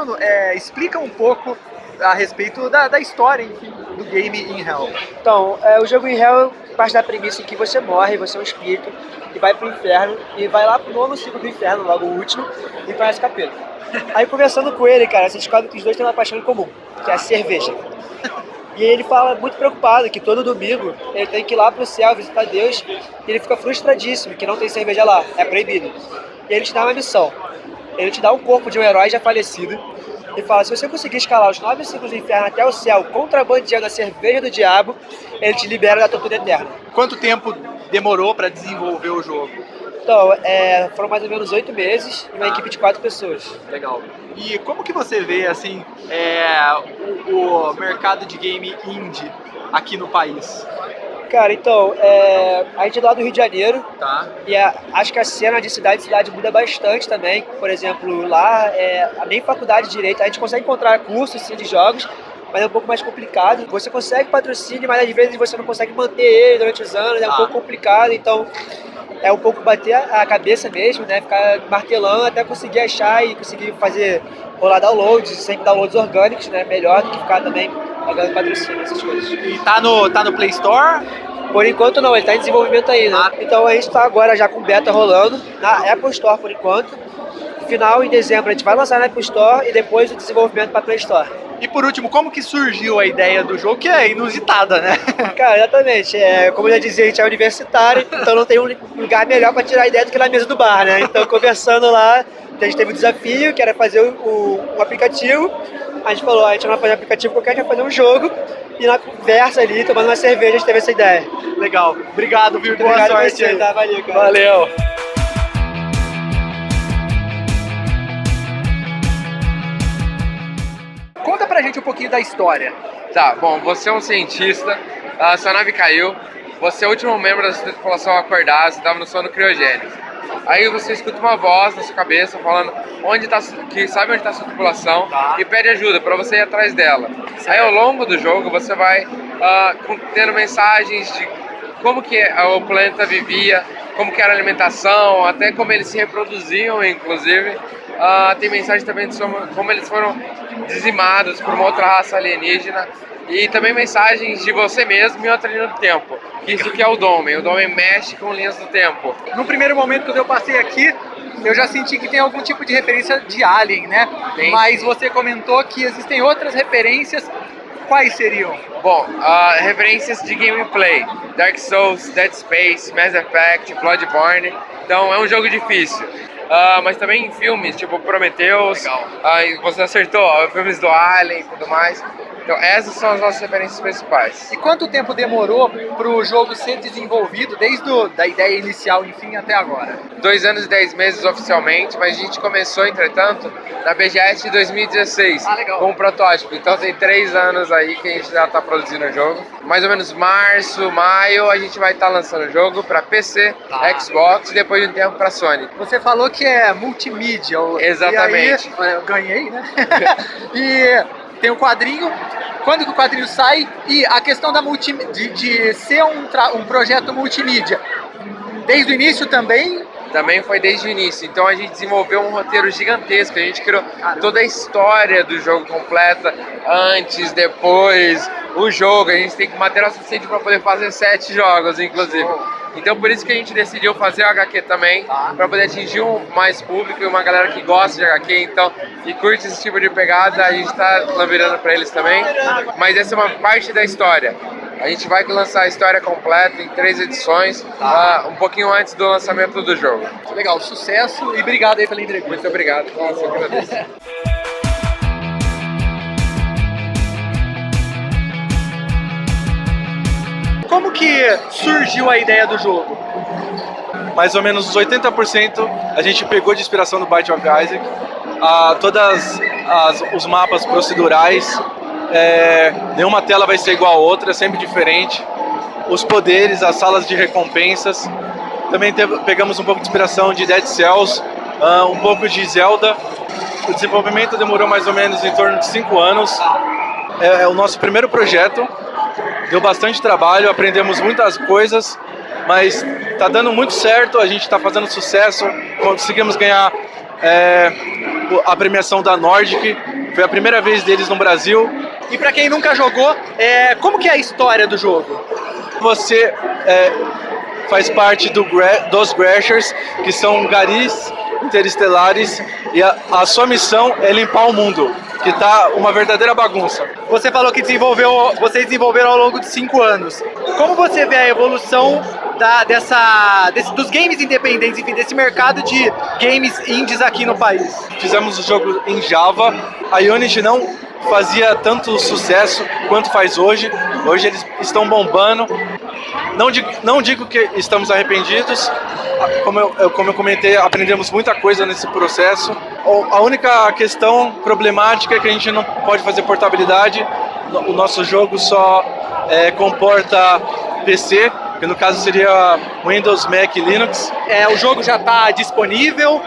Bruno, explica um pouco a respeito da história, enfim, do game In Hell. Então, o jogo In Hell parte da premissa em que você morre, você é um espírito e vai pro inferno, e vai lá pro novo ciclo do inferno, logo o último, e conhece o capeta. Aí conversando com ele, cara, você descobre que os dois têm uma paixão em comum, que é a cerveja. E ele fala muito preocupado que todo domingo ele tem que ir lá pro céu visitar Deus, e ele fica frustradíssimo que não tem cerveja lá, é proibido. E ele te dá uma missão. Ele te dá um corpo de um herói já falecido e fala, se você conseguir escalar os 9 ciclos do inferno até o céu, contrabandeando a cerveja do diabo, ele te libera da tortura eterna. Quanto tempo demorou para desenvolver o jogo? Então, foram mais ou menos 8 meses e uma equipe de 4 pessoas. Legal. E como que você vê, assim, o mercado de game indie aqui no país? Cara, então, a gente é lá do Rio de Janeiro, Tá. E acho que a cena de cidade em cidade muda bastante também. Por exemplo, lá, nem faculdade de Direito, a gente consegue encontrar cursos sim, de jogos, mas é um pouco mais complicado. Você consegue patrocínio, mas às vezes você não consegue manter ele durante os anos, é um pouco complicado, então é um pouco bater a cabeça mesmo, né? Ficar martelando até conseguir achar e conseguir fazer rolar downloads, sempre downloads orgânicos, né? Melhor do que ficar também pagando patrocínio, essas coisas. E tá no Play Store? Por enquanto não, ele está em desenvolvimento ainda. Então a gente está agora já com beta rolando na Apple Store por enquanto. Final, em dezembro, a gente vai lançar na Apple Store e depois o desenvolvimento para Play Store. E por último, como que surgiu a ideia do jogo, que é inusitada, né? Cara, exatamente. Como eu já dizia, a gente é universitário, então não tem um lugar melhor para tirar a ideia do que na mesa do bar, né? Então, conversando lá, a gente teve um desafio, que era fazer um aplicativo. A gente falou, a gente não vai fazer um aplicativo qualquer, a gente vai fazer um jogo. E na conversa ali, tomando uma cerveja, a gente teve essa ideia. Legal. Obrigado, viu? Boa Obrigado sorte. Você, tá? Valeu, cara. Valeu. Conta pra gente um pouquinho da história. Tá, bom, você é um cientista, a sua nave caiu, você é o último membro da sua tripulação a acordar, você estava no sono criogênico. Aí você escuta uma voz na sua cabeça falando que sabe onde está a sua tripulação e pede ajuda para você ir atrás dela. Aí ao longo do jogo você vai tendo mensagens de como que o planeta vivia, como que era a alimentação, até como eles se reproduziam, inclusive. Tem mensagem também sobre como eles foram dizimados por uma outra raça alienígena. E também mensagens de você mesmo em outra linha do tempo. Isso que é o Domen. O Domen mexe com linhas do tempo. No primeiro momento que eu passei aqui, eu já senti que tem algum tipo de referência de Alien, né? Tem. Mas você comentou que existem outras referências. Quais seriam? Bom, referências de gameplay. Dark Souls, Dead Space, Mass Effect, Bloodborne. Então é um jogo difícil. Mas também em filmes, tipo Prometheus. Você acertou, filmes do Alien e tudo mais. Então essas são as nossas referências principais. E quanto tempo demorou para o jogo ser desenvolvido, desde da ideia inicial, enfim, até agora? 2 anos e 10 meses oficialmente, mas a gente começou, entretanto, na BGS de 2016, com um protótipo. Então tem 3 anos aí que a gente já está produzindo o jogo. Mais ou menos março, maio, a gente vai estar lançando o jogo para PC, Xbox e depois de um tempo para Sony. Você falou que é multimídia. Exatamente. E aí, eu ganhei, né? E tem o quadrinho. Quando que o quadrinho sai? E a questão de ser um projeto multimídia, desde o início também? Também foi desde o início. Então a gente desenvolveu um roteiro gigantesco. A gente criou toda a história do jogo completa, antes, depois, o jogo. A gente tem material suficiente para poder fazer 7 jogos, inclusive. Então por isso que a gente decidiu fazer o HQ também, para poder atingir mais público e uma galera que gosta de HQ, então, e curte esse tipo de pegada, a gente está virando para eles também. Mas essa é uma parte da história. A gente vai lançar a história completa em 3 edições, um pouquinho antes do lançamento do jogo. Legal, sucesso e obrigado aí pela entrevista. Muito obrigado. Nossa, eu agradeço. Como que surgiu a ideia do jogo? Mais ou menos uns 80% a gente pegou de inspiração do Binding of Isaac. Todas os mapas procedurais, nenhuma tela vai ser igual a outra, sempre diferente. Os poderes, as salas de recompensas. Também pegamos um pouco de inspiração de Dead Cells, um pouco de Zelda. O desenvolvimento demorou mais ou menos em torno de 5 anos. É o nosso primeiro projeto. Deu bastante trabalho, aprendemos muitas coisas, mas está dando muito certo, a gente está fazendo sucesso, conseguimos ganhar a premiação da Nordic, Foi a primeira vez deles no Brasil. E pra quem nunca jogou, como que é a história do jogo? Você faz parte dos Grashers, que são garis interestelares, e a sua missão é limpar o mundo, que tá uma verdadeira bagunça. Você falou que vocês desenvolveram ao longo de 5 anos. Como você vê a evolução dos games independentes, enfim, desse mercado de games indies aqui no país? Fizemos o jogo em Java, a Unity não fazia tanto sucesso quanto faz hoje. Hoje eles estão bombando. Não digo que estamos arrependidos, como eu comentei, aprendemos muita coisa nesse processo. A única questão problemática é que a gente não pode fazer portabilidade. O nosso jogo só comporta PC, que no caso seria Windows, Mac e Linux. O jogo já está disponível?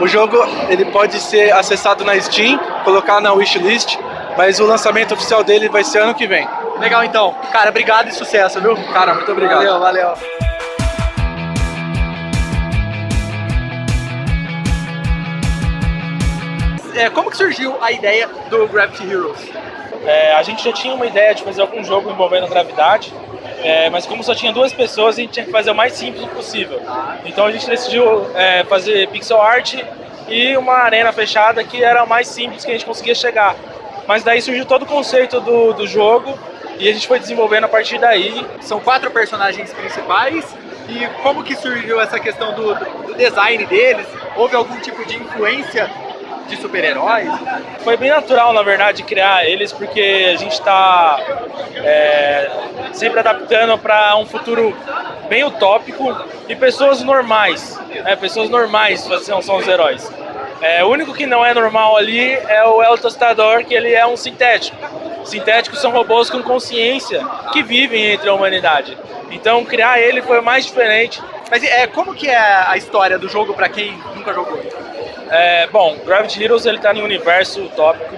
O jogo ele pode ser acessado na Steam, colocar na wishlist, mas o lançamento oficial dele vai ser ano que vem. Legal, então. Cara, obrigado e sucesso, viu? Cara, muito obrigado. Valeu. Como que surgiu a ideia do Gravity Heroes? A gente já tinha uma ideia de fazer algum jogo envolvendo gravidade, mas como só tinha 2 pessoas, a gente tinha que fazer o mais simples possível. Então a gente decidiu fazer pixel art e uma arena fechada, que era o mais simples que a gente conseguia chegar. Mas daí surgiu todo o conceito do jogo e a gente foi desenvolvendo a partir daí. São 4 personagens principais. E como que surgiu essa questão do design deles? Houve algum tipo de influência de super-heróis? Foi bem natural, na verdade, criar eles, porque a gente está sempre adaptando para um futuro bem utópico e pessoas normais. Pessoas normais são os heróis. O único que não é normal ali é o El Tostador, que ele é um sintético. Sintéticos são robôs com consciência que vivem entre a humanidade. Então criar ele foi o mais diferente. Mas como que é a história do jogo para quem nunca jogou? Bom, Gravity Heroes ele tá em um universo utópico.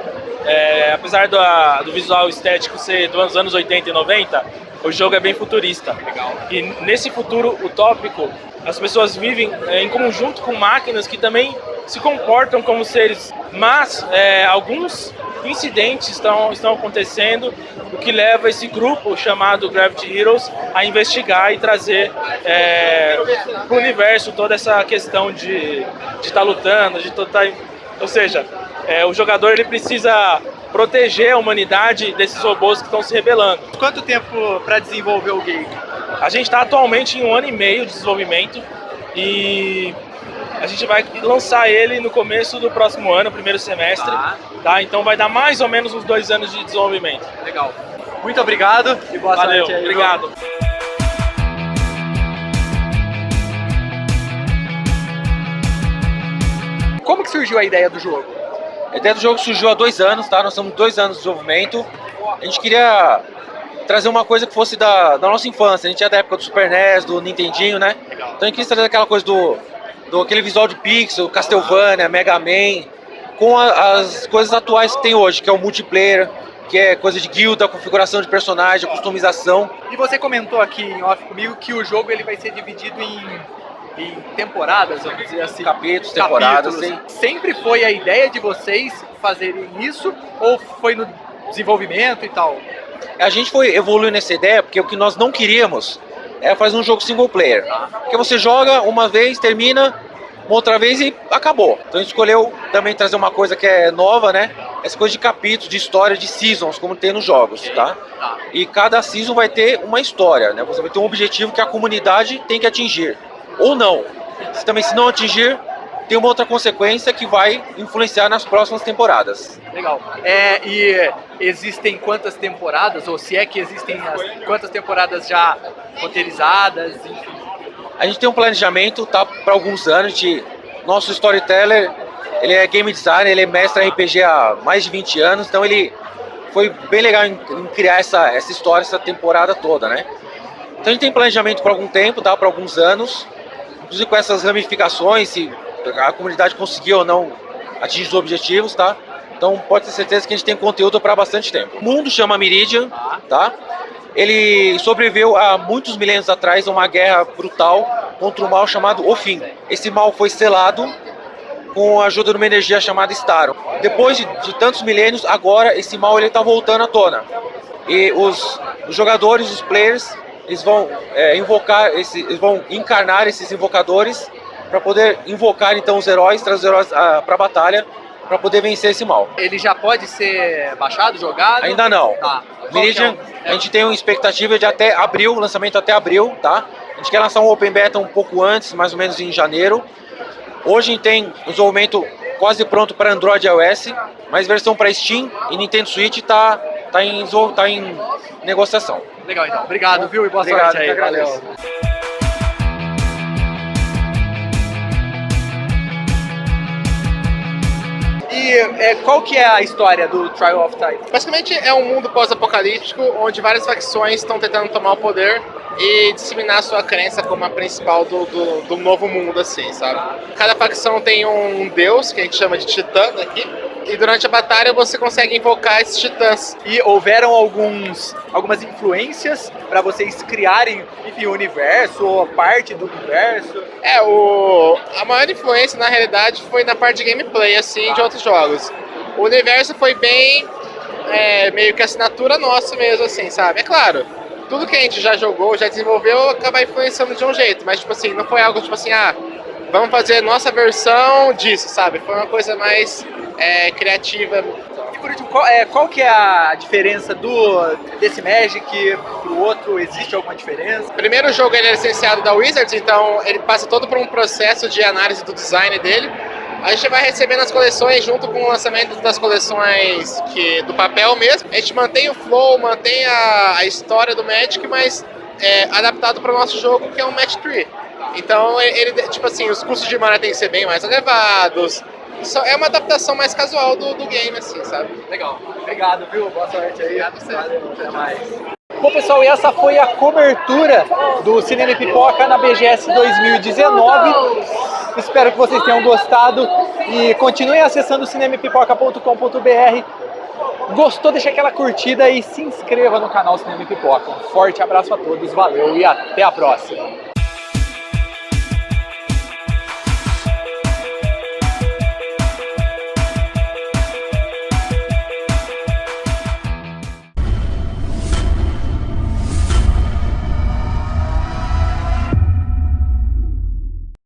Apesar do visual estético ser dos anos 80 e 90, o jogo é bem futurista. Legal. E nesse futuro utópico, as pessoas vivem em conjunto com máquinas que também se comportam como seres, mas alguns incidentes estão acontecendo, o que leva esse grupo chamado Gravity Heroes a investigar e trazer para o universo toda essa questão de estar lutando, ou seja, o jogador ele precisa proteger a humanidade desses robôs que estão se rebelando. Quanto tempo para desenvolver o game? A gente está atualmente em 1 ano e meio de desenvolvimento e a gente vai lançar ele no começo do próximo ano, primeiro semestre, tá? Então vai dar mais ou menos uns 2 anos de desenvolvimento. Legal. Muito obrigado e boa Valeu, sorte aí. obrigado. Como que surgiu a ideia do jogo? A ideia do jogo surgiu há 2 anos, tá? Nós estamos 2 anos de desenvolvimento. A gente queria trazer uma coisa que fosse da nossa infância. A gente é da época do Super NES, do Nintendinho, né? Legal. Então a gente quis trazer aquela coisa do aquele visual de pixel, Castlevania, Mega Man, com as coisas atuais que tem hoje, que é o multiplayer, que é coisa de guilda, configuração de personagem, customização. E você comentou aqui em off comigo que o jogo ele vai ser dividido em temporadas, vamos dizer assim. Capítulos, temporadas, sim. Sempre foi a ideia de vocês fazerem isso ou foi no desenvolvimento e tal? A gente foi evoluindo essa ideia porque o que nós não queríamos é fazer um jogo single player. Porque você joga uma vez, termina, uma outra vez e acabou. Então a gente escolheu também trazer uma coisa que é nova, né? Essa coisa de capítulos, de história, de seasons, como tem nos jogos, tá? E cada season vai ter uma história, né? Você vai ter um objetivo que a comunidade tem que atingir. Ou não. Se não atingir, tem uma outra consequência que vai influenciar nas próximas temporadas. Legal. E existem quantas temporadas, ou se é que existem quantas temporadas já roteirizadas, enfim? A gente tem um planejamento, tá, para alguns anos. Nosso storyteller, ele é game designer, ele é mestre em RPG há mais de 20 anos, então ele foi bem legal em criar essa história, essa temporada toda, né? Então a gente tem planejamento por algum tempo, tá, para alguns anos, inclusive com essas ramificações, se a comunidade conseguiu ou não atingir os objetivos, tá? Então pode ter certeza que a gente tem conteúdo para bastante tempo. O mundo chama Meridian, tá? Ele sobreviveu há muitos milênios atrás a uma guerra brutal contra um mal chamado O Fim. Esse mal foi selado com a ajuda de uma energia chamada Staron. Depois de tantos milênios, agora esse mal ele está voltando à tona. E os jogadores, os players, eles vão eles vão encarnar esses invocadores para poder invocar então os heróis, trazer os heróis para a batalha, para poder vencer esse mal. Ele já pode ser baixado, jogado? Ainda não. Tá. Meridian, a gente tem uma expectativa de até abril, lançamento até abril, tá? A gente quer lançar um Open Beta um pouco antes, mais ou menos em janeiro. Hoje tem o desenvolvimento quase pronto para Android e iOS, mas versão para Steam e Nintendo Switch tá em negociação. Legal, então. Obrigado, viu? E boa Obrigado, sorte aí. eu que agradeço. Valeu. E qual que é a história do Trial of Time? Basicamente é um mundo pós-apocalíptico onde várias facções estão tentando tomar o poder e disseminar sua crença como a principal do novo mundo, assim, sabe? Cada facção tem um deus, que a gente chama de titã aqui, e durante a batalha você consegue invocar esses titãs. E houveram algumas influências para vocês criarem, enfim, o universo ou parte do universo? A maior influência, na realidade, foi na parte de gameplay, assim, de outros jogos. O universo foi bem, meio que assinatura nossa mesmo, assim, sabe? É claro, tudo que a gente já jogou, já desenvolveu, acaba influenciando de um jeito, mas, tipo assim, não foi algo, tipo assim, vamos fazer nossa versão disso, sabe? Foi uma coisa mais criativa. E por último, qual que é a diferença desse Magic pro outro? Existe alguma diferença? Primeiro, o jogo ele é licenciado da Wizards, então ele passa todo por um processo de análise do design dele. A gente vai recebendo as coleções junto com o lançamento das coleções do papel mesmo. A gente mantém o flow, mantém a história do Magic, mas adaptado para o nosso jogo, que é um Match 3. Então, tipo assim, os custos de mana têm que ser bem mais elevados. É uma adaptação mais casual do game, assim, sabe? Legal. Obrigado, viu? Boa sorte aí. Obrigado, você. Até mais. Bom, pessoal, e essa foi a cobertura do Cinema e Pipoca na BGS 2019. Espero que vocês tenham gostado e continuem acessando cinemaepipoca.com.br. Gostou? Deixa aquela curtida e se inscreva no canal Cinema e Pipoca. Um forte abraço a todos, valeu e até a próxima!